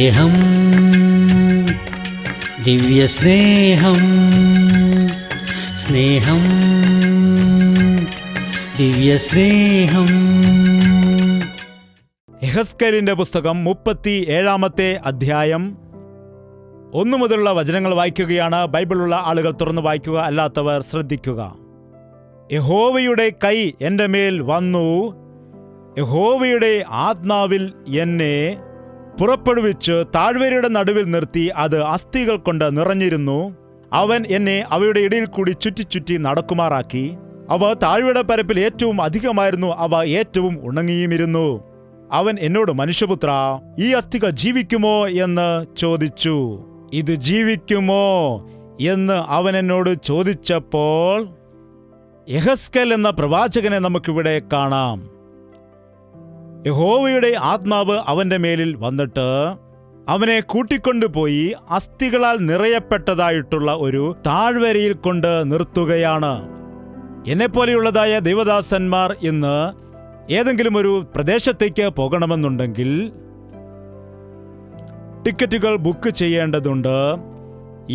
സ്നേഹം, ദിവ്യസ്നേഹം, സ്നേഹം, ദിവ്യസ്നേഹം. യെഹെസ്കേലിന്റെ പുസ്തകം 37-ാമത്തെ അധ്യായം 1 മുതലുള്ള വചനങ്ങൾ വായിക്കുകയാണ്. ബൈബിളുള്ള ആളുകൾ തുറന്നു വായിക്കുക, അല്ലാത്തവർ ശ്രദ്ധിക്കുക. യഹോവയുടെ കൈ എൻ്റെ മേൽ വന്നു, യഹോവയുടെ ആത്മാവിൽ എന്നെ പുറപ്പെടുവിച്ച് താഴ്വരയുടെ നടുവിൽ നിർത്തി. അത് അസ്ഥികൾ കൊണ്ട് നിറഞ്ഞിരുന്നു. അവൻ എന്നെ അവയുടെ ഇടയിൽ കൂടി ചുറ്റി ചുറ്റി നടക്കുമാറാക്കി. അവ താഴ്വരയുടെ പരപ്പിൽ ഏറ്റവും അധികമായിരുന്നു, അവ ഏറ്റവും ഉണങ്ങിയുമിരുന്നു. അവൻ എന്നോട്, മനുഷ്യപുത്ര, ഈ അസ്ഥികൾ ജീവിക്കുമോ എന്ന് ചോദിച്ചു. ഇത് ജീവിക്കുമോ എന്ന് അവൻ എന്നോട് ചോദിച്ചപ്പോൾ യെഹെസ്കേൽ എന്ന പ്രവാചകനെ നമുക്കിവിടെ കാണാം. യഹോവയുടെ ആത്മാവ് അവന്റെ മേലിൽ വന്നിട്ട് അവനെ കൂട്ടിക്കൊണ്ടുപോയി അസ്ഥികളാൽ നിറയപ്പെട്ടതായിട്ടുള്ള ഒരു താഴ്വരയിൽ കൊണ്ട് നിർത്തുകയാണ്. എന്നെപ്പോലെയുള്ളതായ ദൈവദാസന്മാർ ഇന്ന് ഏതെങ്കിലും ഒരു പ്രദേശത്തേക്ക് പോകണമെന്നുണ്ടെങ്കിൽ ടിക്കറ്റുകൾ ബുക്ക് ചെയ്യേണ്ടതുണ്ട്,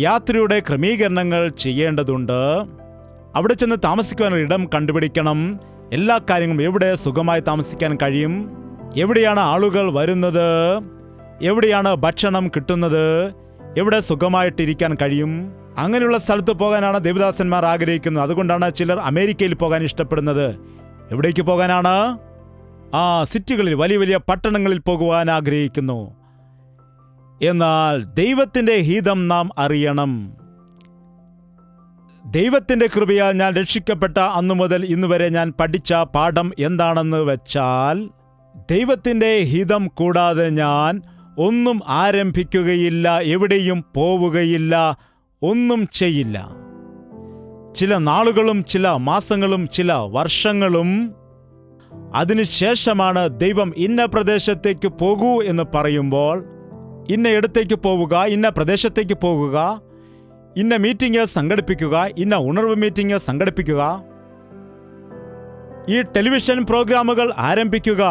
യാത്രയുടെ ക്രമീകരണങ്ങൾ ചെയ്യേണ്ടതുണ്ട്, അവിടെ ചെന്ന് താമസിക്കുവാനുള്ള ഇടം കണ്ടുപിടിക്കണം. എല്ലാ കാര്യങ്ങളും, എവിടെ സുഖമായി താമസിക്കാൻ കഴിയും, എവിടെയാണ് ആളുകൾ വരുന്നത്, എവിടെയാണ് ഭക്ഷണം കിട്ടുന്നത്, എവിടെ സുഖമായിട്ടിരിക്കാൻ കഴിയും, അങ്ങനെയുള്ള സ്ഥലത്ത് പോകാനാണ് ദേവദാസന്മാർ ആഗ്രഹിക്കുന്നത്. അതുകൊണ്ടാണ് ചിലർ അമേരിക്കയിൽ പോകാൻ ഇഷ്ടപ്പെടുന്നത്. എവിടേക്ക് പോകാനാണ്? സിറ്റികളിൽ, വലിയ വലിയ പട്ടണങ്ങളിൽ പോകുവാൻ ആഗ്രഹിക്കുന്നു. എന്നാൽ ദൈവത്തിൻ്റെ ഹിതം നാം അറിയണം. ദൈവത്തിൻ്റെ കൃപയാൽ ഞാൻ രക്ഷിക്കപ്പെട്ട അന്നു മുതൽ ഇന്നുവരെ ഞാൻ പഠിച്ച പാഠം എന്താണെന്ന് വെച്ചാൽ, ദൈവത്തിൻ്റെ ഹിതം കൂടാതെ ഞാൻ ഒന്നും ആരംഭിക്കുകയില്ല, എവിടെയും പോവുകയില്ല, ഒന്നും ചെയ്യില്ല. ചില നാളുകളും ചില മാസങ്ങളും ചില വർഷങ്ങളും അതിനുശേഷമാണ് ദൈവം ഇന്ന പ്രദേശത്തേക്ക് പോകൂ എന്ന് പറയുമ്പോൾ, ഇന്ന ഇടത്തേക്ക് പോവുക, ഇന്ന പ്രദേശത്തേക്ക് പോകുക, ഇന്ന മീറ്റിംഗ് സംഘടിപ്പിക്കുക, ഇന്ന ഉണർവ് മീറ്റിംഗ് സംഘടിപ്പിക്കുക, ഈ ടെലിവിഷൻ പ്രോഗ്രാമുകൾ ആരംഭിക്കുക,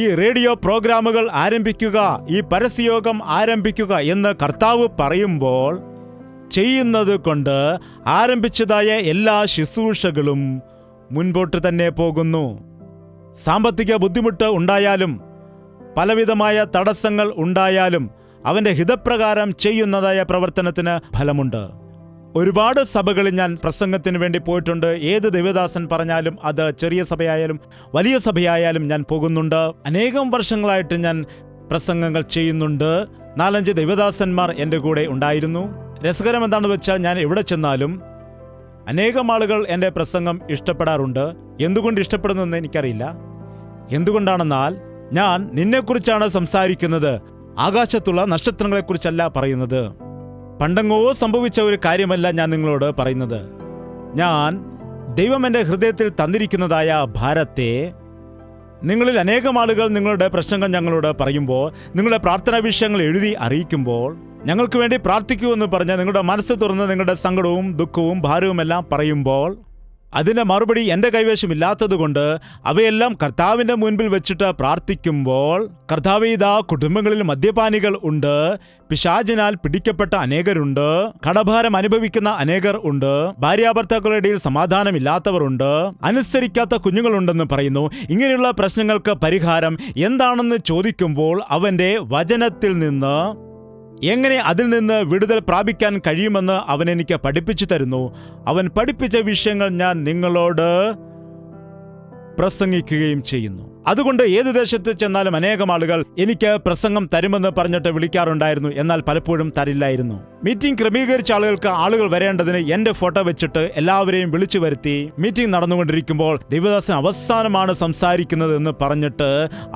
ഈ റേഡിയോ പ്രോഗ്രാമുകൾ ആരംഭിക്കുക, ഈ പരസ്യയോഗം ആരംഭിക്കുക എന്ന് കർത്താവ് പറയുമ്പോൾ ചെയ്യുന്നത് കൊണ്ട് ആരംഭിച്ചതായ എല്ലാ ശുശ്രൂഷകളും മുൻപോട്ട് തന്നെ പോകുന്നു. സാമ്പത്തിക ബുദ്ധിമുട്ട് ഉണ്ടായാലും പലവിധമായ തടസ്സങ്ങൾ ഉണ്ടായാലും അവൻ്റെ ഹിതപ്രകാരം ചെയ്യുന്നതായ പ്രവർത്തനത്തിന് ഫലമുണ്ട്. ഒരുപാട് സഭകളിൽ ഞാൻ പ്രസംഗത്തിന് വേണ്ടി പോയിട്ടുണ്ട്. ഏത് ദൈവദാസൻ പറഞ്ഞാലും, അത് ചെറിയ സഭയായാലും വലിയ സഭയായാലും ഞാൻ പോകുന്നുണ്ട്. അനേകം വർഷങ്ങളായിട്ട് ഞാൻ പ്രസംഗങ്ങൾ ചെയ്യുന്നുണ്ട്. 4-5 ദൈവദാസന്മാർ എൻ്റെ കൂടെ ഉണ്ടായിരുന്നു. രസകരം എന്താണെന്ന് വെച്ചാൽ, ഞാൻ എവിടെ ചെന്നാലും അനേകം ആളുകൾ എൻ്റെ പ്രസംഗം ഇഷ്ടപ്പെടാറുണ്ട്. എന്തുകൊണ്ട് ഇഷ്ടപ്പെടുന്നതെന്ന് എനിക്കറിയില്ല. എന്തുകൊണ്ടാണെന്നാൽ, ഞാൻ നിന്നെക്കുറിച്ചാണ് സംസാരിക്കുന്നത്, ആകാശത്തുള്ള നക്ഷത്രങ്ങളെക്കുറിച്ചല്ല പറയുന്നത്. പണ്ടെങ്ങോ സംഭവിച്ച ഒരു കാര്യമല്ല ഞാൻ നിങ്ങളോട് പറയുന്നത്. ഞാൻ ദൈവം എൻ്റെ ഹൃദയത്തിൽ തന്നിരിക്കുന്നതായ ഭാരത്തെ, നിങ്ങളിൽ അനേകം ആളുകൾ നിങ്ങളുടെ പ്രസംഗം ഞങ്ങളോട് പറയുമ്പോൾ, നിങ്ങളുടെ പ്രാർത്ഥനാ വിഷയങ്ങൾ എഴുതി അറിയിക്കുമ്പോൾ, ഞങ്ങൾക്ക് വേണ്ടി പ്രാർത്ഥിക്കൂ എന്ന് പറഞ്ഞ് നിങ്ങളുടെ മനസ്സ് തുറന്ന് നിങ്ങളുടെ സങ്കടവും ദുഃഖവും ഭാരവുമെല്ലാം പറയുമ്പോൾ, അതിൻ്റെ മറുപടി എൻ്റെ കൈവശമില്ലാത്തതുകൊണ്ട് അവയെല്ലാം കർത്താവിൻ്റെ മുൻപിൽ വെച്ചിട്ട് പ്രാർത്ഥിക്കുമ്പോൾ, കർത്താവേ, ഇതാ കുടുംബങ്ങളിൽ മദ്യപാനികൾ ഉണ്ട്, പിശാചിനാൽ പിടിക്കപ്പെട്ട അനേകരുണ്ട്, കടഭാരം അനുഭവിക്കുന്ന അനേകർ ഉണ്ട്, ഭാര്യാഭർത്താക്കളുടെ ഇടയിൽ സമാധാനമില്ലാത്തവർ ഉണ്ട്, അനുസരിക്കാത്ത കുഞ്ഞുങ്ങളുണ്ടെന്ന് പറയുന്നു. ഇങ്ങനെയുള്ള പ്രശ്നങ്ങൾക്ക് പരിഹാരം എന്താണെന്ന് ചോദിക്കുമ്പോൾ അവൻ്റെ വചനത്തിൽ നിന്ന് എങ്ങനെ അതിൽ നിന്ന് വിടുതൽ പ്രാപിക്കാൻ കഴിയുമെന്ന് അവൻ എനിക്ക് പഠിപ്പിച്ചു തരുന്നു. അവൻ പഠിപ്പിച്ച വിഷയങ്ങൾ ഞാൻ നിങ്ങളോട് പ്രസംഗിക്കുകയും ചെയ്യുന്നു. അതുകൊണ്ട് ഏത് ദേശത്ത് ചെന്നാലും അനേകം ആളുകൾ എനിക്ക് പ്രസംഗം തരുമെന്ന് പറഞ്ഞിട്ട് വിളിക്കാറുണ്ടായിരുന്നു. എന്നാൽ പലപ്പോഴും തരില്ലായിരുന്നു. മീറ്റിംഗ് ക്രമീകരിച്ച ആളുകൾ വരേണ്ടതിന് എൻ്റെ ഫോട്ടോ വെച്ചിട്ട് എല്ലാവരെയും വിളിച്ചു വരുത്തി മീറ്റിംഗ് നടന്നുകൊണ്ടിരിക്കുമ്പോൾ ദൈവദാസൻ അവസാനമാണ് സംസാരിക്കുന്നത് എന്ന് പറഞ്ഞിട്ട്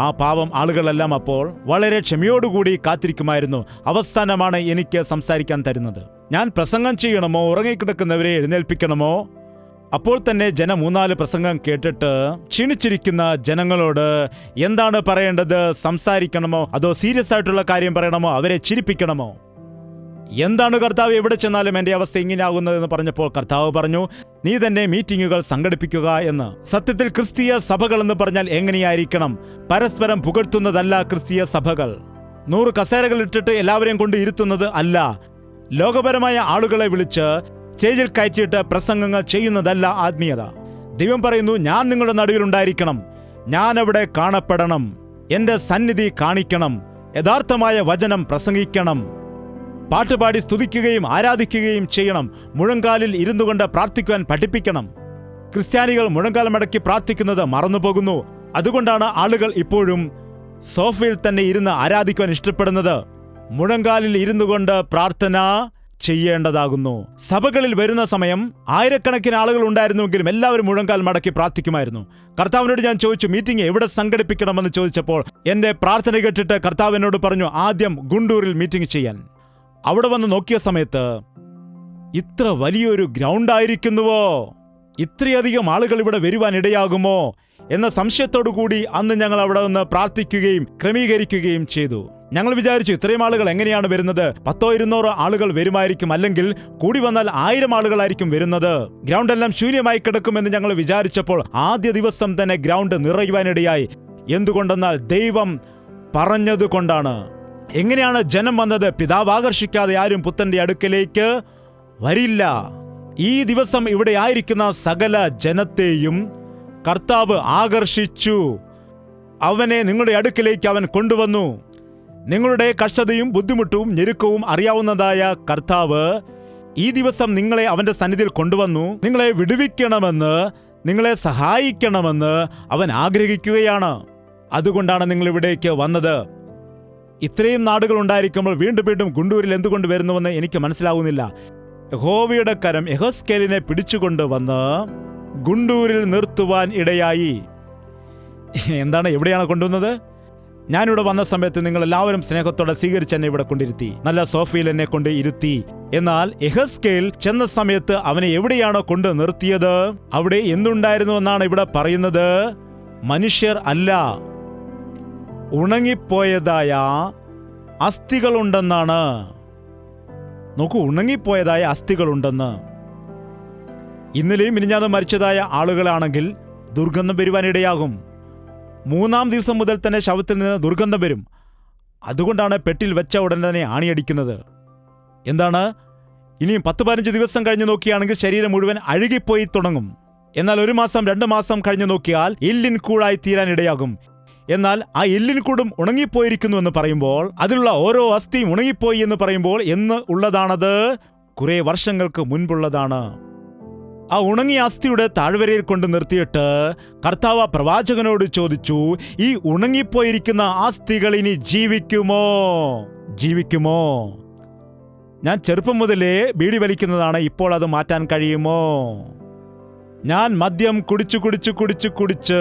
ആ പാവം ആളുകളെല്ലാം അപ്പോൾ വളരെ ക്ഷമയോടുകൂടി കാത്തിരിക്കുമായിരുന്നു. അവസാനമാണ് എനിക്ക് സംസാരിക്കാൻ തരുന്നത്. ഞാൻ പ്രസംഗം ചെയ്യണമോ, ഉറങ്ങിക്കിടക്കുന്നവരെ എഴുന്നേൽപ്പിക്കണമോ? അപ്പോൾ തന്നെ ജനം 3-4 പ്രസംഗം കേട്ടിട്ട് ക്ഷീണിച്ചിരിക്കുന്ന ജനങ്ങളോട് എന്താണ് പറയേണ്ടത്? സംസാരിക്കണമോ, അതോ സീരിയസ് ആയിട്ടുള്ള കാര്യം പറയണമോ, അവരെ ചിരിപ്പിക്കണമോ? എന്താണ് കർത്താവ്, എവിടെ ചെന്നാലും എൻ്റെ അവസ്ഥ ഇങ്ങനെയാകുന്നതെന്ന് പറഞ്ഞപ്പോൾ കർത്താവ് പറഞ്ഞു, നീ തന്നെ മീറ്റിങ്ങുകൾ സംഘടിപ്പിക്കുക എന്ന്. സത്യത്തിൽ ക്രിസ്തീയ സഭകൾ എന്ന് പറഞ്ഞാൽ എങ്ങനെയായിരിക്കണം? പരസ്പരം പുകഴ്ത്തുന്നതല്ല ക്രിസ്തീയ സഭകൾ. 100 കസേരകൾ ഇട്ടിട്ട് എല്ലാവരെയും കൊണ്ട് ഇരുത്തുന്നത് അല്ല. ലോകപരമായ ആളുകളെ വിളിച്ച് സ്റ്റേജിൽ കയറ്റിയിട്ട് പ്രസംഗങ്ങൾ ചെയ്യുന്നതല്ല ആത്മീയത. ദൈവം പറയുന്നു, ഞാൻ നിങ്ങളുടെ നടുവിൽ ഉണ്ടായിരിക്കണം, ഞാൻ അവിടെ കാണപ്പെടണം, എൻ്റെ സന്നിധി കാണിക്കണം, യഥാർത്ഥമായ വചനം പ്രസംഗിക്കണം, പാട്ടുപാടി സ്തുതിക്കുകയും ആരാധിക്കുകയും ചെയ്യണം, മുഴങ്കാലിൽ ഇരുന്നു കൊണ്ട് പ്രാർത്ഥിക്കുവാൻ പഠിപ്പിക്കണം. ക്രിസ്ത്യാനികൾ മുഴങ്കാൽ മടക്കി പ്രാർത്ഥിക്കുന്നത് മറന്നുപോകുന്നു. അതുകൊണ്ടാണ് ആളുകൾ ഇപ്പോഴും സോഫയിൽ തന്നെ ഇരുന്ന് ആരാധിക്കുവാൻ ഇഷ്ടപ്പെടുന്നത്. മുഴങ്കാലിൽ ഇരുന്നു കൊണ്ട് പ്രാർത്ഥന ചെയ്യേണ്ടതാകുന്നു. സഭകളിൽ വരുന്ന സമയം ആയിരക്കണക്കിന് ആളുകൾ ഉണ്ടായിരുന്നുവെങ്കിലും എല്ലാവരും മുഴങ്കാൽ മടക്കി പ്രാർത്ഥിക്കുമായിരുന്നു. കർത്താവിനോട് ഞാൻ ചോദിച്ചു, മീറ്റിംഗ് എവിടെ സംഘടിപ്പിക്കണമെന്ന് ചോദിച്ചപ്പോൾ എൻ്റെ പ്രാർത്ഥന കേട്ടിട്ട് കർത്താവ് എന്നോട് പറഞ്ഞു, ആദ്യം ഗുണ്ടൂരിൽ മീറ്റിംഗ് ചെയ്യാൻ. അവിടെ വന്ന് നോക്കിയ സമയത്ത് ഇത്ര വലിയൊരു ഗ്രൗണ്ടായിരിക്കുന്നുവോ, ഇത്രയധികം ആളുകൾ ഇവിടെ വരുവാൻ ഇടയാകുമോ എന്ന സംശയത്തോടു കൂടി അന്ന് ഞങ്ങൾ അവിടെ നിന്ന് പ്രാർത്ഥിക്കുകയും ക്രമീകരിക്കുകയും ചെയ്തു. ഞങ്ങൾ വിചാരിച്ചു, ഇത്രയും ആളുകൾ എങ്ങനെയാണ് വരുന്നത്? 100-200 ആളുകൾ വരുമായിരിക്കും, അല്ലെങ്കിൽ കൂടി വന്നാൽ 1000 ആളുകളായിരിക്കും വരുന്നത്. ഗ്രൗണ്ട് എല്ലാം ശൂന്യമായി കിടക്കുമെന്ന് ഞങ്ങൾ വിചാരിച്ചപ്പോൾ ആദ്യ ദിവസം തന്നെ ഗ്രൗണ്ട് നിറയുവാനിടയായി. എന്തുകൊണ്ടെന്നാൽ ദൈവം പറഞ്ഞതുകൊണ്ടാണ്. എങ്ങനെയാണ് ജനം വന്നത്? പിതാവ് ആകർഷിക്കാതെ ആരും പുത്രന്റെ അടുക്കലേക്ക് വരില്ല. ഈ ദിവസം ഇവിടെ ആയിരിക്കുന്ന സകല ജനത്തെയും കർത്താവ് ആകർഷിച്ചു. അവനെ നിങ്ങളുടെ അടുക്കലേക്ക് അവൻ കൊണ്ടുവന്നു. നിങ്ങളുടെ കഷ്ടതയും ബുദ്ധിമുട്ടും ഞെരുക്കവും അറിയാവുന്നതായ കർത്താവ് ഈ ദിവസം നിങ്ങളെ അവന്റെ സന്നിധിയിൽ കൊണ്ടുവന്നു. നിങ്ങളെ വിടുവിക്കണമെന്ന്, നിങ്ങളെ സഹായിക്കണമെന്ന് അവൻ ആഗ്രഹിക്കുകയാണ്. അതുകൊണ്ടാണ് നിങ്ങൾ ഇവിടേക്ക് വന്നത്. ഇത്രയും നാടുകൾ ഉണ്ടായിരിക്കുമ്പോൾ വീണ്ടും വീണ്ടും ഗുണ്ടൂരിൽ എന്തുകൊണ്ട് വരുന്നുവെന്ന് എനിക്ക് മനസ്സിലാവുന്നില്ല. യഹോവയുടെ കരം യെഹെസ്കേലിനെ പിടിച്ചുകൊണ്ട് വന്ന് ഗുണ്ടൂരിൽ നിർത്തുവാൻ ഇടയായി. എന്താണ്, എവിടെയാണ് കൊണ്ടുവന്നത്? ഞാനിവിടെ വന്ന സമയത്ത് നിങ്ങൾ എല്ലാവരും സ്നേഹത്തോടെ സ്വീകരിച്ച് എന്നെ ഇവിടെ കൊണ്ടിരുത്തി, നല്ല സോഫയിൽ എന്നെ കൊണ്ട് ഇരുത്തി. എന്നാൽ യെഹെസ്കേൽ ചെന്ന സമയത്ത് അവനെ എവിടെയാണോ കൊണ്ട് നിർത്തിയത്, അവിടെ എന്തുണ്ടായിരുന്നുവെന്നാണ് ഇവിടെ പറയുന്നത്? മനുഷ്യർ അല്ല, ഉണങ്ങിപ്പോയതായ അസ്ഥികളുണ്ടെന്നാണ്. നോക്കൂ, ഉണങ്ങിപ്പോയതായ അസ്ഥികളുണ്ടെന്ന്. ഇന്നലെയും മിനിഞ്ഞാന്നും മരിച്ചതായ ആളുകളാണെങ്കിൽ ദുർഗന്ധം വരുവാനിടയാകും. 3-ാം ദിവസം മുതൽ തന്നെ ശവത്തിൽ നിന്ന് ദുർഗന്ധം വരും. അതുകൊണ്ടാണ് പെട്ടിൽ വെച്ച ഉടൻ തന്നെ ആണിയടിക്കുന്നത്. എന്താണ്, ഇനിയും 10-15 ദിവസം കഴിഞ്ഞ് നോക്കിയാണെങ്കിൽ ശരീരം മുഴുവൻ അഴുകിപ്പോയി തുടങ്ങും. എന്നാൽ 1 മാസം 2 മാസം കഴിഞ്ഞ് നോക്കിയാൽ എല്ലിൻ കൂടായി തീരാൻ ഇടയാകും. എന്നാൽ ആ എല്ലിൻ കൂടും ഉണങ്ങിപ്പോയിരിക്കുന്നു എന്ന് പറയുമ്പോൾ, അതിലുള്ള ഓരോ അസ്ഥിയും ഉണങ്ങിപ്പോയി എന്ന് പറയുമ്പോൾ എന്ന് ഉള്ളതാണത്? കുറെ വർഷങ്ങൾക്ക് മുൻപുള്ളതാണ്. ആ ഉണങ്ങിയ അസ്ഥിയുടെ താഴ്വരയിൽ കൊണ്ട് നിർത്തിയിട്ട് കർത്താവ് പ്രവാചകനോട് ചോദിച്ചു, ഈ ഉണങ്ങിപ്പോയിരിക്കുന്ന അസ്ഥികൾ ഇനി ജീവിക്കുമോ? ജീവിക്കുമോ? ഞാൻ ചെറുപ്പം മുതലേ ബീഡി വലിക്കുന്നതാണ്, ഇപ്പോൾ അത് മാറ്റാൻ കഴിയുമോ? ഞാൻ മദ്യം കുടിച്ച്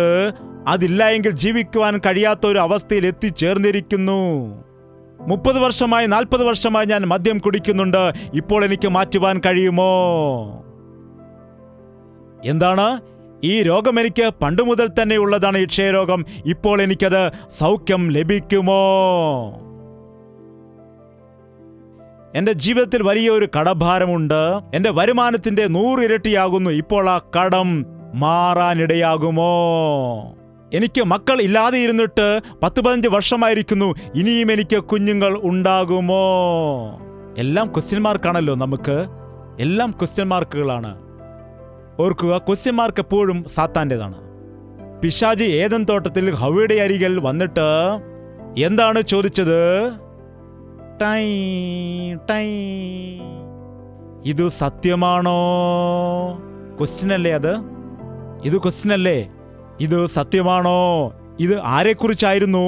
അതില്ല എങ്കിൽ ജീവിക്കുവാൻ കഴിയാത്ത ഒരു അവസ്ഥയിൽ എത്തിച്ചേർന്നിരിക്കുന്നു. 30 വർഷമായി 40 വർഷമായി ഞാൻ മദ്യം കുടിക്കുന്നുണ്ട്, ഇപ്പോൾ എനിക്ക് മാറ്റുവാൻ കഴിയുമോ? എന്താണ്, ഈ രോഗം എനിക്ക് പണ്ട് മുതൽ തന്നെ ഉള്ളതാണ്, ഈ ക്ഷയരോഗം. ഇപ്പോൾ എനിക്കത് സൗഖ്യം ലഭിക്കുമോ? എൻ്റെ ജീവിതത്തിൽ വലിയൊരു കടഭാരമുണ്ട്. എൻ്റെ വരുമാനത്തിന്റെ 100 ഇരട്ടിയാകുന്നു. ഇപ്പോൾ ആ കടം മാറാനിടയാകുമോ? എനിക്ക് മക്കൾ ഇല്ലാതെ ഇരുന്നിട്ട് 10-15 വർഷമായിരിക്കുന്നു. ഇനിയും എനിക്ക് കുഞ്ഞുങ്ങൾ ഉണ്ടാകുമോ? എല്ലാം ക്വസ്റ്റ്യൻ മാർക്കാണല്ലോ. നമുക്ക് എല്ലാം ക്വസ്റ്റ്യൻ മാർക്കുകളാണ്. ഓർക്കുക, ക്വസ്റ്റ്യൻ മാർക്ക് എപ്പോഴും സാത്താൻ്റെതാണ്. പിശാചി ഏദൻ തോട്ടത്തിൽ ഹവ്വയുടെ അരികിൽ വന്നിട്ട് എന്താണ് ചോദിച്ചത്? ടൈ ടൈ, ഇത് സത്യമാണോ? ക്വസ്റ്റ്യൻ അല്ലേ അത്? ഇത് ക്വസ്റ്റ്യൻ അല്ലേ? ഇത് സത്യമാണോ? ഇത് ആരെക്കുറിച്ചായിരുന്നു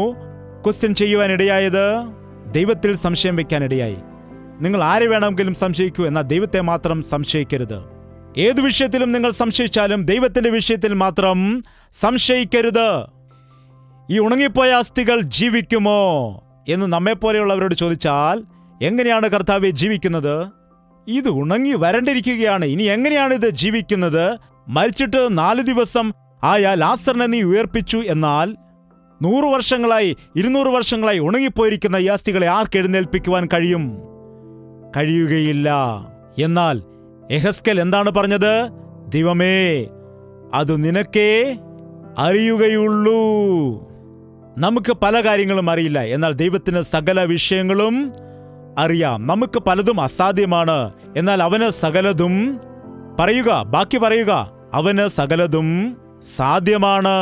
ക്വസ്റ്റ്യൻ ചെയ്യുവാനിടയായത്? ദൈവത്തിൽ സംശയം വെക്കാനിടയായി. നിങ്ങൾ ആരെ വേണമെങ്കിലും സംശയിക്കൂ, എന്നാൽ ദൈവത്തെ മാത്രം സംശയിക്കരുത്. ഏതു വിഷയത്തിലും നിങ്ങൾ സംശയിച്ചാലും ദൈവത്തിന്റെ വിഷയത്തിൽ മാത്രം സംശയിക്കരുത്. ഈ ഉണങ്ങിപ്പോയ അസ്ഥികൾ ജീവിക്കുമോ എന്ന് നമ്മെപ്പോലെയുള്ളവരോട് ചോദിച്ചാൽ, എങ്ങനെയാണ് കർത്താവെ ജീവിക്കുന്നത്? ഇത് ഉണങ്ങി വരണ്ടിരിക്കുകയാണ്, ഇനി എങ്ങനെയാണ് ഇത് ജീവിക്കുന്നത്? മരിച്ചിട്ട് 4 ദിവസം ആയ ലാസറിനെ നീ ഉയർപ്പിച്ചു, എന്നാൽ 100 വർഷങ്ങളായി 200 വർഷങ്ങളായി ഉണങ്ങിപ്പോയിരിക്കുന്ന ഈ അസ്ഥികളെ ആർക്ക് എഴുന്നേൽപ്പിക്കുവാൻ കഴിയും? കഴിയുകയില്ല. എന്നാൽ യെഹെസ്കേൽ എന്താണ് പറഞ്ഞത്? ദൈവമേ, അത് നിനക്കേ അറിയുകയുള്ളൂ. നമുക്ക് പല കാര്യങ്ങളും അറിയില്ല, എന്നാൽ ദൈവത്തിന് സകല വിഷയങ്ങളും അറിയാം. നമുക്ക് പലതും അസാധ്യമാണ്, എന്നാൽ അവന് സകലതും ബാക്കി പറയുക, അവന് സകലതും സാധ്യമാണ്.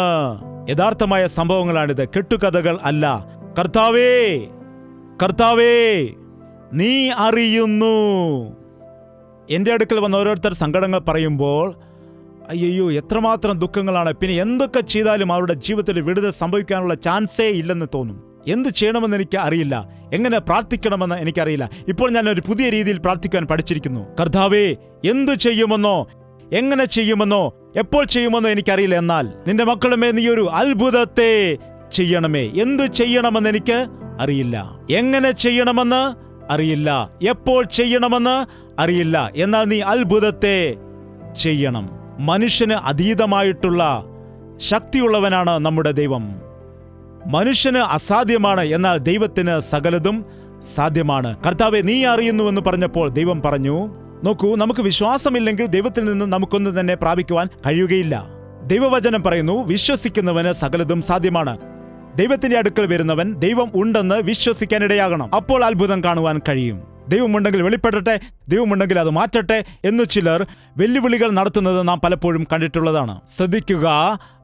യഥാർത്ഥമായ സംഭവങ്ങളാണിത്, കെട്ടുകഥകൾ അല്ല. കർത്താവേ നീ അറിയുന്നു. എൻ്റെ അടുക്കൽ വന്ന ഓരോരുത്തർ സങ്കടങ്ങൾ പറയുമ്പോൾ അയ്യോ എത്രമാത്രം ദുഃഖങ്ങളാണ്, പിന്നെ എന്തൊക്കെ ചെയ്താലും അവരുടെ ജീവിതത്തിൽ വിടുതൽ സംഭവിക്കാനുള്ള ചാൻസേ ഇല്ലെന്ന് തോന്നും. എന്ത് ചെയ്യണമെന്ന് എനിക്ക് അറിയില്ല, എങ്ങനെ പ്രാർത്ഥിക്കണമെന്ന് എനിക്കറിയില്ല. ഇപ്പോൾ ഞാൻ ഒരു പുതിയ രീതിയിൽ പ്രാർത്ഥിക്കാൻ പഠിച്ചിരിക്കുന്നു. കർത്താവേ എന്തു ചെയ്യുമെന്നോ, എങ്ങനെ ചെയ്യുമെന്നോ, എപ്പോൾ ചെയ്യുമെന്നോ എനിക്കറിയില്ല, എന്നാൽ നിന്റെ മക്കളുമേ നീ ഒരു അത്ഭുതത്തെ ചെയ്യണമേ. എന്തു ചെയ്യണമെന്ന് എനിക്ക് അറിയില്ല, എങ്ങനെ ചെയ്യണമെന്ന് അറിയില്ല, എപ്പോൾ ചെയ്യണമെന്ന് അറിയില്ല, എന്നാൽ നീ അത്ഭുതത്തെ ചെയ്യണം. മനുഷ്യന് അതീതമായിട്ടുള്ള ശക്തിയുള്ളവനാണ് നമ്മുടെ ദൈവം. മനുഷ്യന് അസാധ്യമാണ്, എന്നാൽ ദൈവത്തിന് സകലതും സാധ്യമാണ്. കർത്താവെ നീ അറിയുന്നുവെന്ന് പറഞ്ഞപ്പോൾ ദൈവം പറഞ്ഞു, നോക്കൂ, നമുക്ക് വിശ്വാസമില്ലെങ്കിൽ ദൈവത്തിൽ നിന്ന് നമുക്കൊന്നും തന്നെ പ്രാപിക്കുവാൻ കഴിയുകയില്ല. ദൈവവചനം പറയുന്നു, വിശ്വസിക്കുന്നവന് സകലതും സാധ്യമാണ്. ദൈവത്തിന്റെ അടുക്കൽ വരുന്നവൻ ദൈവം ഉണ്ടെന്ന് വിശ്വസിക്കാനിടയാകണം. അപ്പോൾ അത്ഭുതം കാണുവാൻ കഴിയും. ദൈവമുണ്ടെങ്കിൽ വെളിപ്പെടട്ടെ, ദൈവമുണ്ടെങ്കിൽ അത് മാറ്റട്ടെ എന്ന് ചിലർ വെല്ലുവിളികൾ നടത്തുന്നത് നാം പലപ്പോഴും കണ്ടിട്ടുള്ളതാണ്. ശ്രദ്ധിക്കുക,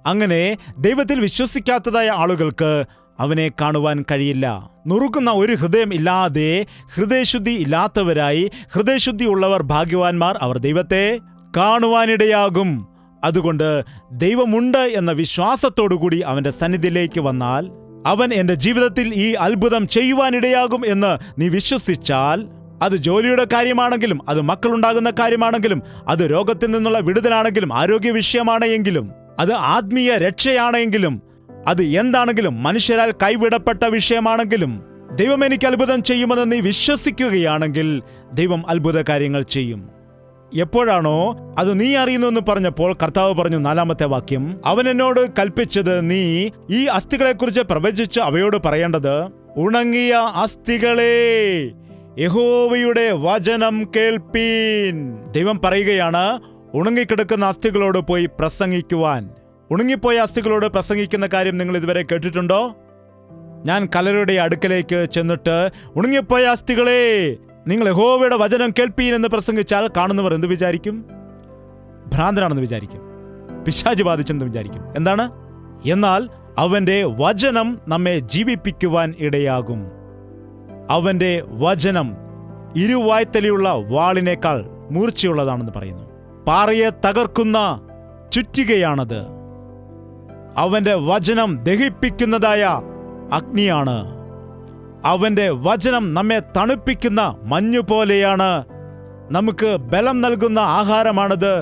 അങ്ങനെ ദൈവത്തിൽ വിശ്വസിക്കാത്തതായ ആളുകൾക്ക് അവനെ കാണുവാൻ കഴിയില്ല. നുറുക്കുന്ന ഒരു ഹൃദയം ഇല്ലാതെ, ഹൃദയശുദ്ധി ഇല്ലാത്തവരായി, ഹൃദയശുദ്ധി ഉള്ളവർ ഭാഗ്യവാന്മാർ, അവർ ദൈവത്തെ കാണുവാനിടയാകും. അതുകൊണ്ട് ദൈവമുണ്ട് എന്ന വിശ്വാസത്തോടുകൂടി അവന്റെ സന്നിധിയിലേക്ക് വന്നാൽ, അവൻ എൻ്റെ ജീവിതത്തിൽ ഈ അത്ഭുതം ചെയ്യുവാനിടയാകും എന്ന് നീ വിശ്വസിച്ചാൽ, അത് ജോലിയുടെ കാര്യമാണെങ്കിലും, അത് മക്കളുണ്ടാകുന്ന കാര്യമാണെങ്കിലും, അത് രോഗത്തിൽ നിന്നുള്ള വിടുതലാണെങ്കിലും, ആരോഗ്യ വിഷയമാണെങ്കിലും, അത് ആത്മീയ രക്ഷയാണെങ്കിലും, അത് എന്താണെങ്കിലും, മനുഷ്യരാൽ കൈവിടപ്പെട്ട വിഷയമാണെങ്കിലും, ദൈവം എനിക്ക് അത്ഭുതം ചെയ്യുമെന്ന് നീ വിശ്വസിക്കുകയാണെങ്കിൽ ദൈവം അത്ഭുത കാര്യങ്ങൾ ചെയ്യും. എപ്പോഴാണോ അത് നീ അറിയുന്നു എന്ന് പറഞ്ഞപ്പോൾ കർത്താവ് പറഞ്ഞു, 4-ാമത്തെ വാക്യം, അവൻ എന്നോട് കൽപ്പിച്ചത്, നീ ഈ അസ്ഥികളെക്കുറിച്ച് പ്രവചിച്ച് അവയോട് പറയേണ്ടത്, ഉണങ്ങിയ അസ്ഥികളെ യഹോവയുടെ വചനം കേൾപ്പീൻ. ദൈവം പറയുകയാണ്, ഉണങ്ങിക്കിടക്കുന്ന അസ്ഥികളോട് പോയി പ്രസംഗിക്കുവാൻ. ഉണങ്ങിപ്പോയ അസ്ഥികളോട് പ്രസംഗിക്കുന്ന കാര്യം നിങ്ങൾ ഇതുവരെ കേട്ടിട്ടുണ്ടോ? ഞാൻ കലരുടെ അടുക്കലേക്ക് ചെന്നിട്ട്, ഉണങ്ങിപ്പോയ അസ്ഥികളെ നിങ്ങൾ യഹോവയുടെ വചനം കേൾപ്പീൻ എന്ന് പ്രസംഗിച്ചാൽ കാണുന്നവർ എന്ത് വിചാരിക്കും? ഭ്രാന്തനാണെന്ന് വിചാരിക്കും, പിശാച് ബാധിച്ചെന്ന് വിചാരിക്കും. എന്താണ്? എന്നാൽ അവന്റെ വചനം നമ്മെ ജീവിപ്പിക്കുവാൻ ഇടയാകും. അവന്റെ വചനം ഇരുവായ്ത്തലയുള്ള വാളിനേക്കാൾ മൂർച്ചയുള്ളതാണെന്ന് പറയുന്നു. പാറയെ തകർക്കുന്ന ചുറ്റികയാണത്. അവന്റെ വചനം ദഹിപ്പിക്കുന്നതായ അഗ്നിയാണ്. അവന്റെ വചനം നമ്മെ തണുപ്പിക്കുന്ന മഞ്ഞുപോലെയാണ്. നമുക്ക് ബലം നൽകുന്ന ആഹാരമാണത്.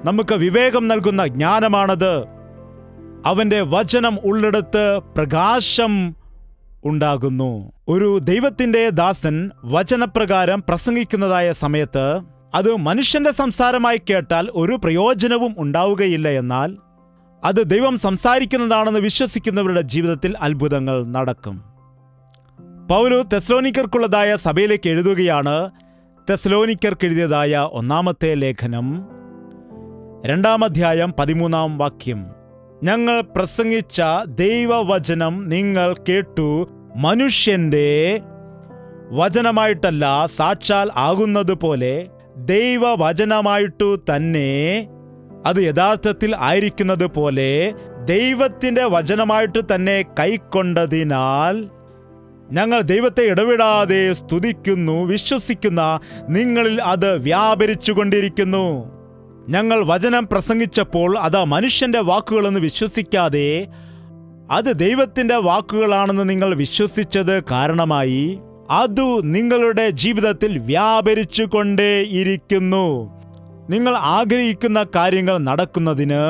നമുക്ക് വിവേകം നൽകുന്ന ജ്ഞാനമാണത്. അവന്റെ വചനം ഉള്ളിടത്ത് പ്രകാശം ഉണ്ടാകുന്നു. ഒരു ദൈവത്തിന്റെ ദാസൻ വചനപ്രകാരം പ്രസംഗിക്കുന്നതായ സമയത്ത് അത് മനുഷ്യന്റെ സംസാരമായി കേട്ടാൽ ഒരു പ്രയോജനവും ഉണ്ടാവുകയില്ല. എന്നാൽ അത് ദൈവം സംസാരിക്കുന്നതാണെന്ന് വിശ്വസിക്കുന്നവരുടെ ജീവിതത്തിൽ അത്ഭുതങ്ങൾ നടക്കും. പൗലോ തെസ്സലോനിക്കർക്കുള്ളതായ സഭയിലേക്ക് എഴുതുകയാണ്. തെസ്സലോനിക്കർക്ക് എഴുതിയതായ 1-ാമത്തെ ലേഖനം 2-ാം അധ്യായം 13-ാം വാക്യം, ഞങ്ങൾ പ്രസംഗിച്ച ദൈവവചനം നിങ്ങൾ കേട്ടു, മനുഷ്യന്റെ വചനമായിട്ടല്ല, സാക്ഷാൽ ആകുന്നതുപോലെ ദൈവവചനമായിട്ടു തന്നെ, അത് യഥാർത്ഥത്തിൽ ആയിരിക്കുന്നത് പോലെ ദൈവത്തിന്റെ വചനമായിട്ട് തന്നെ കൈക്കൊണ്ടതിനാൽ ഞങ്ങൾ ദൈവത്തെ ഇടവിടാതെ സ്തുതിക്കുന്നു. വിശ്വസിക്കുന്ന നിങ്ങളിൽ അത് വ്യാപരിച്ചുകൊണ്ടിരിക്കുന്നു. ഞങ്ങൾ വചനം പ്രസംഗിച്ചപ്പോൾ അത് മനുഷ്യന്റെ വാക്കുകളെന്ന് വിശ്വസിക്കാതെ അത് ദൈവത്തിന്റെ വാക്കുകളാണെന്ന് നിങ്ങൾ വിശ്വസിച്ചത് കാരണമായി അതു നിങ്ങളുടെ ജീവിതത്തിൽ വ്യാപരിച്ചു കൊണ്ടേയിരിക്കുന്നു. നിങ്ങൾ ആഗ്രഹിക്കുന്ന കാര്യങ്ങൾ നടക്കുന്നതിന്,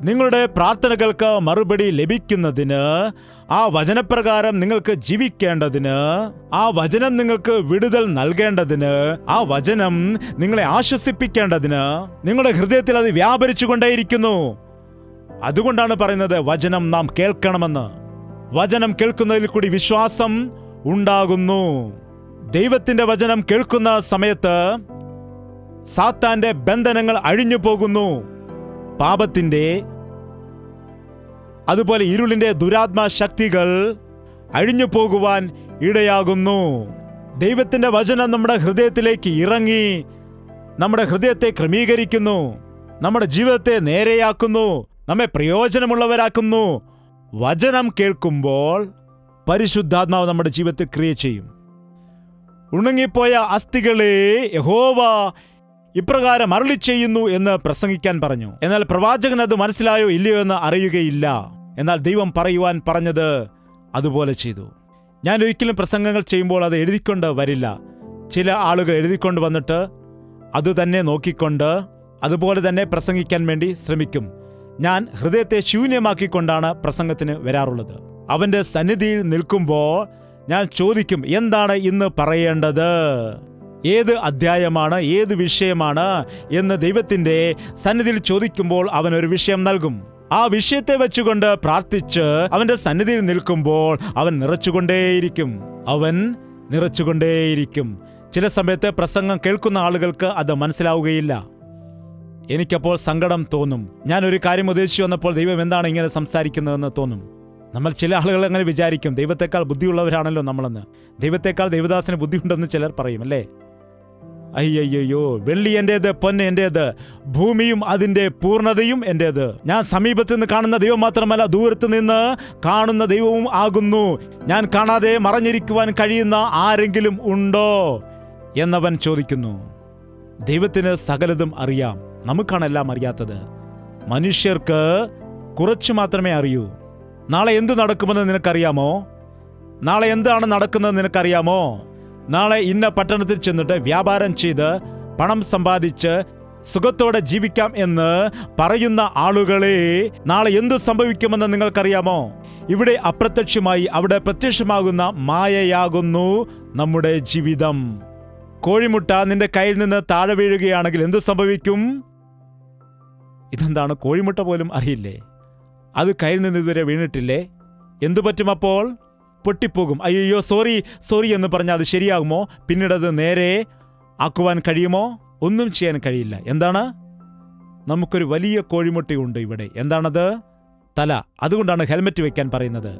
നിങ്ങളുടെ പ്രാർത്ഥനകൾക്ക് മറുപടി ലഭിക്കുന്നതിന്, ആ വചനപ്രകാരം നിങ്ങൾക്ക് ജീവിക്കേണ്ടതിന്, ആ വചനം നിങ്ങൾക്ക് വിടുതൽ നൽകേണ്ടതിന്, ആ വചനം നിങ്ങളെ ആശ്വസിപ്പിക്കേണ്ടതിന് നിങ്ങളുടെ ഹൃദയത്തിൽ അത് വ്യാപരിച്ചുകൊണ്ടേയിരിക്കുന്നു. അതുകൊണ്ടാണ് പറയുന്നത് വചനം നാം കേൾക്കണമെന്ന്. വചനം കേൾക്കുന്നതിൽ കൂടി വിശ്വാസം ഉണ്ടാകുന്നു. ദൈവത്തിന്റെ വചനം കേൾക്കുന്ന സമയത്ത് സാത്താന്റെ ബന്ധനങ്ങൾ അഴിഞ്ഞു പോകുന്നു. പാപത്തിന്റെ അതുപോലെ ഇരുളിന്റെ ദുരാത്മ ശക്തികൾ അഴിഞ്ഞു പോകുവാൻ ഇടയാകുന്നു. ദൈവത്തിന്റെ വചനം നമ്മുടെ ഹൃദയത്തിലേക്ക് ഇറങ്ങി നമ്മുടെ ഹൃദയത്തെ ക്രമീകരിക്കുന്നു, നമ്മുടെ ജീവിതത്തെ നേരെയാക്കുന്നു, നമ്മെ പ്രയോജനമുള്ളവരാക്കുന്നു. വചനം കേൾക്കുമ്പോൾ പരിശുദ്ധാത്മാവ് നമ്മുടെ ജീവിതത്തിൽ ക്രിയ ചെയ്യും. ഉണങ്ങിപ്പോയ അസ്ഥികളെ യഹോവ ഇപ്രകാരം അരുളി ചെയ്യുന്നു എന്ന് പ്രസംഗിക്കാൻ പറഞ്ഞു. എന്നാൽ പ്രവാചകൻ അത് മനസ്സിലായോ ഇല്ലയോ എന്ന് അറിയുകയില്ല. എന്നാൽ ദൈവം പറയുവാൻ പറഞ്ഞത് അതുപോലെ ചെയ്തു. ഞാൻ ഒരിക്കലും പ്രസംഗങ്ങൾ ചെയ്യുമ്പോൾ അത് എഴുതിക്കൊണ്ട് വരില്ല. ചില ആളുകൾ എഴുതിക്കൊണ്ട് വന്നിട്ട് അതുതന്നെ നോക്കിക്കൊണ്ട് അതുപോലെ തന്നെ പ്രസംഗിക്കാൻ വേണ്ടി ശ്രമിക്കും. ഞാൻ ഹൃദയത്തെ ശൂന്യമാക്കിക്കൊണ്ടാണ് പ്രസംഗത്തിന് വരാറുള്ളത്. അവൻ്റെ സന്നിധിയിൽ നിൽക്കുമ്പോൾ ഞാൻ ചോദിക്കും, എന്താണ് ഇന്ന് പറയേണ്ടത്, ഏത് അധ്യായമാണ്, ഏത് വിഷയമാണ് എന്ന് ദൈവത്തിൻ്റെ സന്നിധിയിൽ ചോദിക്കുമ്പോൾ അവൻ ഒരു വിഷയം നൽകും. ആ വിഷയത്തെ വെച്ചുകൊണ്ട് പ്രാർത്ഥിച്ച് അവൻ്റെ സന്നിധിയിൽ നിൽക്കുമ്പോൾ അവൻ നിറച്ചുകൊണ്ടേയിരിക്കും. ചില സമയത്ത് പ്രസംഗം കേൾക്കുന്ന ആളുകൾക്ക് അത് മനസ്സിലാവുകയില്ല. എനിക്കപ്പോൾ സങ്കടം തോന്നും. ഞാനൊരു കാര്യം ഉദ്ദേശിച്ചു വന്നപ്പോൾ ദൈവം എന്താണ് ഇങ്ങനെ സംസാരിക്കുന്നതെന്ന് തോന്നും. നമ്മൾ ചില ആളുകൾ അങ്ങനെ വിചാരിക്കും, ദൈവത്തെക്കാൾ ബുദ്ധിയുള്ളവരാണല്ലോ നമ്മളെന്ന്. ദൈവത്തെക്കാൾ ദൈവദാസന് ബുദ്ധിയുണ്ടെന്ന് ചിലർ പറയും, അല്ലേ? അയ്യയ്യോ, വെള്ളി എൻ്റേത്, പൊന്ന് എൻ്റേത്, ഭൂമിയും അതിൻ്റെ പൂർണ്ണതയും എൻ്റേത്. ഞാൻ സമീപത്ത് നിന്ന് കാണുന്ന ദൈവം മാത്രമല്ല, ദൂരത്ത് നിന്ന് കാണുന്ന ദൈവവും ആകുന്നു. ഞാൻ കാണാതെ മറഞ്ഞിരിക്കുവാൻ കഴിയുന്ന ആരെങ്കിലും ഉണ്ടോ എന്നവൻ ചോദിക്കുന്നു. ദൈവത്തിന് സകലതും അറിയാം. നമുക്കാണെല്ലാം അറിയാത്തത്. മനുഷ്യർക്ക് കുറച്ചു മാത്രമേ അറിയൂ. നാളെ എന്ത് നടക്കുമെന്ന് നിനക്കറിയാമോ? നാളെ എന്താണ് നടക്കുന്നത് നിനക്കറിയാമോ? നാളെ ഇന്ന പട്ടണത്തിൽ ചെന്നിട്ട് വ്യാപാരം ചെയ്ത് പണം സമ്പാദിച്ച് സുഖത്തോടെ ജീവിക്കാം എന്ന് പറയുന്ന ആളുകളെ നാളെ എന്ത് സംഭവിക്കുമെന്ന് നിങ്ങൾക്കറിയാമോ? ഇവിടെ അപ്രത്യക്ഷമായി അവിടെ പ്രത്യക്ഷമാകുന്ന മായയാകുന്നു നമ്മുടെ ജീവിതം. കോഴിമുട്ട നിന്റെ കയ്യിൽ നിന്ന് താഴെ വീഴുകയാണെങ്കിൽ എന്ത് സംഭവിക്കും? ഇതെന്താണ്, കോഴിമുട്ട പോലും അറിയില്ലേ? അത് കയ്യിൽ നിന്ന് ഇതുവരെ വീണിട്ടില്ലേ? എന്തു പറ്റും അപ്പോൾ? പൊട്ടിപ്പോകും. അയ്യോ സോറി എന്ന് പറഞ്ഞാൽ അത് ശരിയാകുമോ? പിന്നീട് അത് നേരെ ആക്കുവാൻ കഴിയുമോ? ഒന്നും ചെയ്യാൻ കഴിയില്ല. എന്താണ്? നമുക്കൊരു വലിയ കോഴിമുട്ടയുണ്ട് ഇവിടെ. എന്താണത്? തല. അതുകൊണ്ടാണ് ഹെൽമെറ്റ് വെക്കാൻ പറയുന്നത്.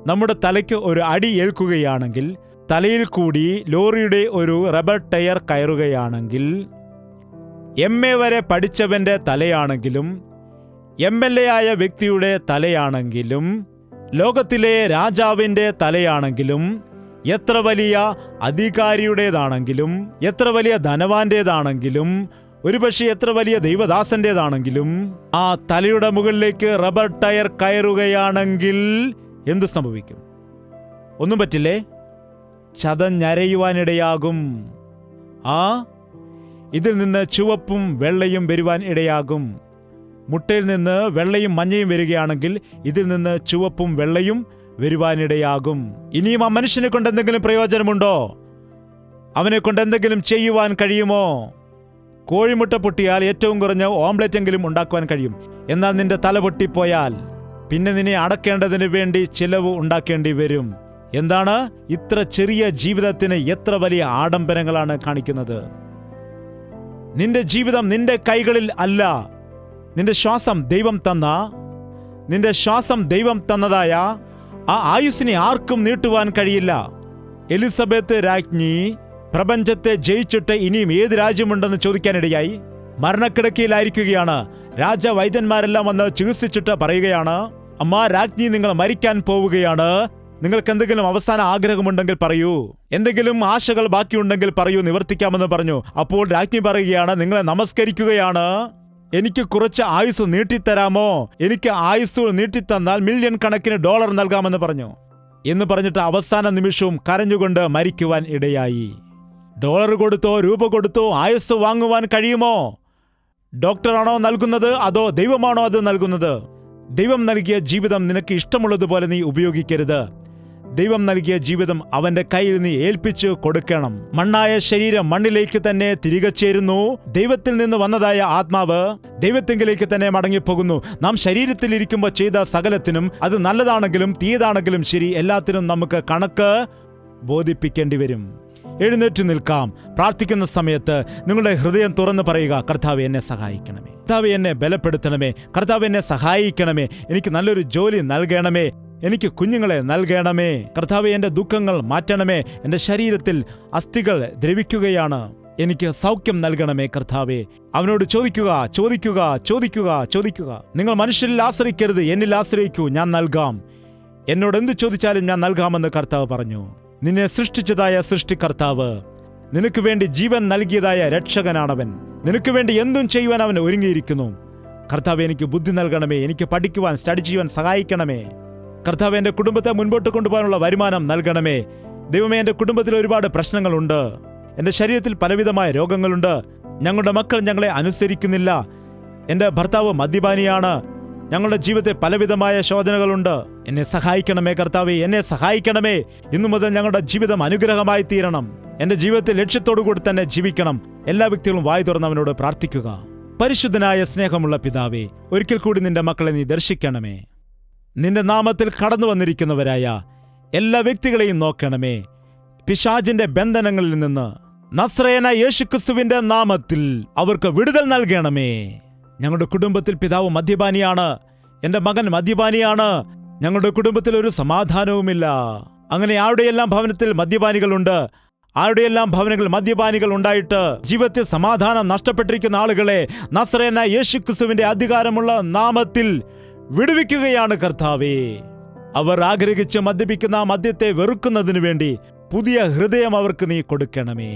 നമ്മുടെ തലയ്ക്ക് ഒരു അടി ഏൽക്കുകയാണെങ്കിൽ, തലയിൽ കൂടി ലോറിയുടെ ഒരു റബ്ബർ ടയർ കയറുകയാണെങ്കിൽ, MA വരെ പഠിച്ചവൻ്റെ തലയാണെങ്കിലും MLA ആയ വ്യക്തിയുടെ തലയാണെങ്കിലും ലോകത്തിലെ രാജാവിൻ്റെ തലയാണെങ്കിലും എത്ര വലിയ അധികാരിയുടേതാണെങ്കിലും എത്ര വലിയ ധനവാന്റേതാണെങ്കിലും ഒരുപക്ഷെ എത്ര വലിയ ദൈവദാസന്റേതാണെങ്കിലും ആ തലയുടെ മുകളിലേക്ക് റബ്ബർ ടയർ കയറുകയാണെങ്കിൽ എന്ത് സംഭവിക്കും? ഒന്നും പറ്റില്ലേ? ചതഞ്ഞരയുവാനിടയാകും. ഇതിൽ നിന്ന് ചുവപ്പും വെള്ളയും വരുവാൻ ഇടയാകും. മുട്ടയിൽ നിന്ന് വെള്ളയും മഞ്ഞയും വരികയാണെങ്കിൽ ഇതിൽ നിന്ന് ചുവപ്പും വെള്ളയും വരുവാനിടയാകും. ഇനിയും ആ മനുഷ്യനെ കൊണ്ട് എന്തെങ്കിലും പ്രയോജനമുണ്ടോ? അവനെ കൊണ്ട് എന്തെങ്കിലും ചെയ്യുവാൻ കഴിയുമോ? കോഴിമുട്ട പൊട്ടിയാൽ ഏറ്റവും കുറഞ്ഞ ഓംലെറ്റ് എങ്കിലും ഉണ്ടാക്കുവാൻ കഴിയും. എന്നാൽ നിന്റെ തല പൊട്ടിപ്പോയാൽ പിന്നെ നിന്നെ അടക്കേണ്ടതിന് വേണ്ടി ചിലവ് ഉണ്ടാക്കേണ്ടി വരും. എന്താണ്? ഇത്ര ചെറിയ ജീവിതത്തിന് എത്ര വലിയ ആഡംബരങ്ങളാണ് കാണിക്കുന്നത്. നിന്റെ ജീവിതം നിന്റെ കൈകളിൽ അല്ല. നിന്റെ ശ്വാസം ദൈവം തന്നതായ ആ ആയുസ്സിനെ ആർക്കും നീട്ടുവാൻ കഴിയില്ല. എലിസബത്ത് രാജ്ഞി പ്രപഞ്ചത്തെ ജയിച്ചിട്ട് ഇനിയും ഏത് രാജ്യമുണ്ടെന്ന് ചോദിക്കാനിടയായി. മരണക്കിടക്കയിലായിരിക്കുകയാണ്. രാജവൈദ്യന്മാരെല്ലാം വന്ന് ചികിത്സിച്ചിട്ട് പറയുകയാണ്, അമ്മ രാജ്ഞി, നിങ്ങൾ മരിക്കാൻ പോവുകയാണ്. നിങ്ങൾക്ക് എന്തെങ്കിലും അവസാന ആഗ്രഹമുണ്ടെങ്കിൽ പറയൂ, എന്തെങ്കിലും ആശകൾ ബാക്കിയുണ്ടെങ്കിൽ പറയൂ, നിവർത്തിക്കാമെന്ന് പറഞ്ഞു. അപ്പോൾ രാജ്ഞി പറയുകയാണ്, നിങ്ങളെ നമസ്കരിക്കുകയാണ്. എനിക്ക് കുറച്ച് ആയുസ് നീട്ടിത്തരാമോ? എനിക്ക് ആയുസ് നീട്ടിത്തന്നാൽ $1,000,000 കണക്കിന് നൽകാമെന്ന് പറഞ്ഞു. എന്ന് പറഞ്ഞിട്ട് അവസാന നിമിഷവും കരഞ്ഞുകൊണ്ട് മരിക്കുവാൻ ഇടയായി. ഡോളർ കൊടുത്തോ രൂപ കൊടുത്തോ ആയുസ് വാങ്ങുവാൻ കഴിയുമോ? ഡോക്ടറാണോ നൽകുന്നത്, അതോ ദൈവമാണോ അത് നൽകുന്നത്? ദൈവം നൽകിയ ജീവിതം നിനക്ക് ഇഷ്ടമുള്ളതുപോലെ നീ ഉപയോഗിക്കരുത്. ദൈവം നൽകിയ ജീവിതം അവന്റെ കയ്യിൽ നീ ഏൽപ്പിച്ചു കൊടുക്കണം. മണ്ണായ ശരീരം മണ്ണിലേക്ക് തന്നെ തിരികെ ചേരുന്നു. ദൈവത്തിൽ നിന്ന് വന്നതായ ആത്മാവ് ദൈവത്തെങ്കിലേക്ക് തന്നെ മടങ്ങിപ്പോകുന്നു. നാം ശരീരത്തിൽ ഇരിക്കുമ്പോൾ ചെയ്ത സകലത്തിനും, അത് നല്ലതാണെങ്കിലും തീയതാണെങ്കിലും ശരി, എല്ലാത്തിനും നമുക്ക് കണക്ക് ബോധിപ്പിക്കേണ്ടി വരും. എഴുന്നേറ്റ് നിൽക്കാം. പ്രാർത്ഥിക്കുന്ന സമയത്ത് നിങ്ങളുടെ ഹൃദയം തുറന്ന് പറയുക, കർത്താവേ എന്നെ സഹായിക്കണമേ, കർത്താവേ എന്നെ ബലപ്പെടുത്തണമേ, കർത്താവേ എന്നെ സഹായിക്കണമേ, എനിക്ക് നല്ലൊരു ജോലി നൽകണമേ, എനിക്ക് കുഞ്ഞുങ്ങളെ നൽകണമേ, കർത്താവേ എൻ്റെ ദുഃഖങ്ങൾ മാറ്റണമേ, എൻ്റെ ശരീരത്തിൽ അസ്ഥികൾ ദ്രവിക്കുകയാണ്, എനിക്ക് സൗഖ്യം നൽകണമേ കർത്താവേ. അവനോട് ചോദിക്കുക, ചോദിക്കുക, ചോദിക്കുക, ചോദിക്കുക. നിങ്ങൾ മനുഷ്യരിൽ ആശ്രയിക്കരുത്, എന്നിൽ ആശ്രയിക്കൂ, ഞാൻ നൽകാം. എന്നോട് എന്ത് ചോദിച്ചാലും ഞാൻ നൽകാമെന്ന് കർത്താവ് പറഞ്ഞു. നിന്നെ സൃഷ്ടിച്ചതായ സൃഷ്ടികർത്താവ്, നിനക്ക് വേണ്ടി ജീവൻ നൽകിയതായ രക്ഷകനാണവൻ. നിനക്ക് വേണ്ടി എന്തും ചെയ്യുവാൻ അവൻ ഒരുങ്ങിയിരിക്കുന്നു. കർത്താവ് എനിക്ക് ബുദ്ധി നൽകണമേ, എനിക്ക് പഠിക്കുവാൻ സ്റ്റഡി ചെയ്യുവാൻ സഹായിക്കണമേ. കർത്താവ് എൻ്റെ കുടുംബത്തെ മുൻപോട്ട് കൊണ്ടുപോകാനുള്ള വരുമാനം നൽകണമേ. ദൈവമേ, എൻ്റെ കുടുംബത്തിൽ ഒരുപാട് പ്രശ്നങ്ങളുണ്ട്, എൻ്റെ ശരീരത്തിൽ പലവിധമായ രോഗങ്ങളുണ്ട്, ഞങ്ങളുടെ മക്കൾ ഞങ്ങളെ അനുസരിക്കുന്നില്ല, എൻ്റെ ഭർത്താവ് മദ്യപാനിയാണ്, ഞങ്ങളുടെ ജീവിതത്തിൽ പലവിധമായ ശോധനകളുണ്ട്. എന്നെ സഹായിക്കണമേ കർത്താവേ, എന്നെ സഹായിക്കണമേ. ഇന്നു മുതൽ ഞങ്ങളുടെ ജീവിതം അനുഗ്രഹമായി തീരണം. എൻ്റെ ജീവിതത്തിൽ ലക്ഷ്യത്തോടുകൂടി തന്നെ ജീവിക്കണം. എല്ലാ വ്യക്തികളും വായു തുറന്നവനോട് പ്രാർത്ഥിക്കുക. പരിശുദ്ധനായ സ്നേഹമുള്ള പിതാവേ, ഒരിക്കൽ കൂടി നിന്റെ മക്കളെ നീ ദർശിക്കണമേ. നിന്റെ നാമത്തിൽ കടന്നു വന്നിരിക്കുന്നവരായ എല്ലാ വ്യക്തികളെയും നോക്കണമേ. പിശാചിന്റെ ബന്ധനങ്ങളിൽ നിന്ന് നസ്രയനായ യേശുക്രിസ്തുവിന്റെ നാമത്തിൽ അവർക്ക് വിടുതൽ നൽകണമേ. ഞങ്ങളുടെ കുടുംബത്തിൽ പിതാവ് മദ്യപാനിയാണ്, എൻ്റെ മകൻ മദ്യപാനിയാണ്, ഞങ്ങളുടെ കുടുംബത്തിൽ ഒരു സമാധാനവുമില്ല. അങ്ങനെ ആരുടെയെല്ലാം ഭവനത്തിൽ മദ്യപാനികളുണ്ട്, ആരുടെയെല്ലാം ഭവനങ്ങളിൽ മദ്യപാനികൾ ഉണ്ടായിട്ട് ജീവിതത്തിൽ സമാധാനം നഷ്ടപ്പെട്ടിരിക്കുന്ന ആളുകളെ നസ്രയനായ യേശുക്രിസ്തുവിന്റെ അധികാരമുള്ള നാമത്തിൽ വിടുവിക്കുകയാണ് കർത്താവേ. അവർ ആഗ്രഹിച്ച് മദ്യപിക്കുന്ന മദ്യത്തെ വെറുക്കുന്നതിനു വേണ്ടി പുതിയ ഹൃദയം അവർക്ക് നീ കൊടുക്കണമേ.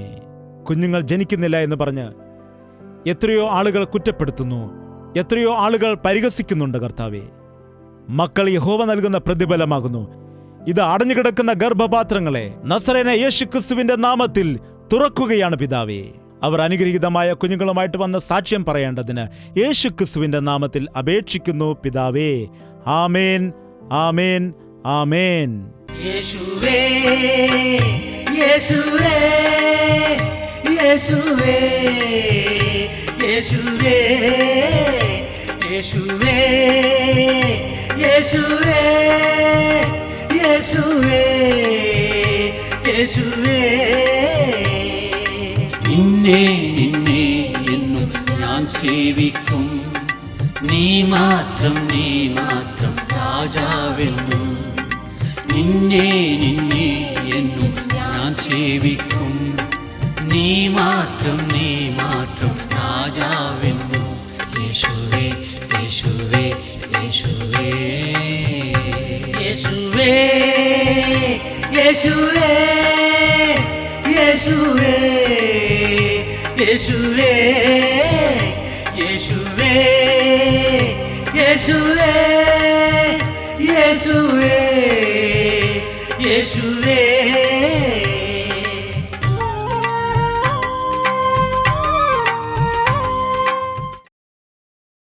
കുഞ്ഞുങ്ങൾ ജനിക്കുന്നില്ല എന്ന് പറഞ്ഞ് എത്രയോ ആളുകൾ കുറ്റപ്പെടുത്തുന്നു, എത്രയോ ആളുകൾ പരിഹസിക്കുന്നുണ്ട് കർത്താവേ. മക്കൾ യഹോവ നൽകുന്ന പ്രതിഫലമാകുന്നു. ഇത് അടഞ്ഞുകിടക്കുന്ന ഗർഭപാത്രങ്ങളെ നസറേനായ യേശുക്രിസ്തുവിന്റെ നാമത്തിൽ തുറക്കുകയാണ് പിതാവേ. അവർ അനുഗ്രഹീതമായ കുഞ്ഞുങ്ങളുമായിട്ട് വന്ന് സാക്ഷ്യം പറയേണ്ടതിന് യേശുക്രിസ്തുവിന്റെ നാമത്തിൽ അപേക്ഷിക്കുന്നു പിതാവേ. ആമേൻ, ആമേൻ, ആമേൻ. യേശുവേ, യേശുവേ, യേശുവേ, യേശുവേ, യേശുവേ, യേശുവേ, യേശുവേ, യേശുവേ. നിന്നെ നിന്നെ എന്നും ഞാൻ സേവിക്കും, നീ മാത്രം രാജാവെന്നും. നിന്നെ നിന്നെ എന്നും ഞാൻ സേവിക്കും, നീ മാത്രം രാജാവെന്നും. യേശുവേ, യേശുവേ, യേശുവേ, യേശുവേ, യേശുവേ, യേശുവേ, യേശുവേ, യേശുവേ, യേശുവേ, യേശുവേ, യേശുവേ.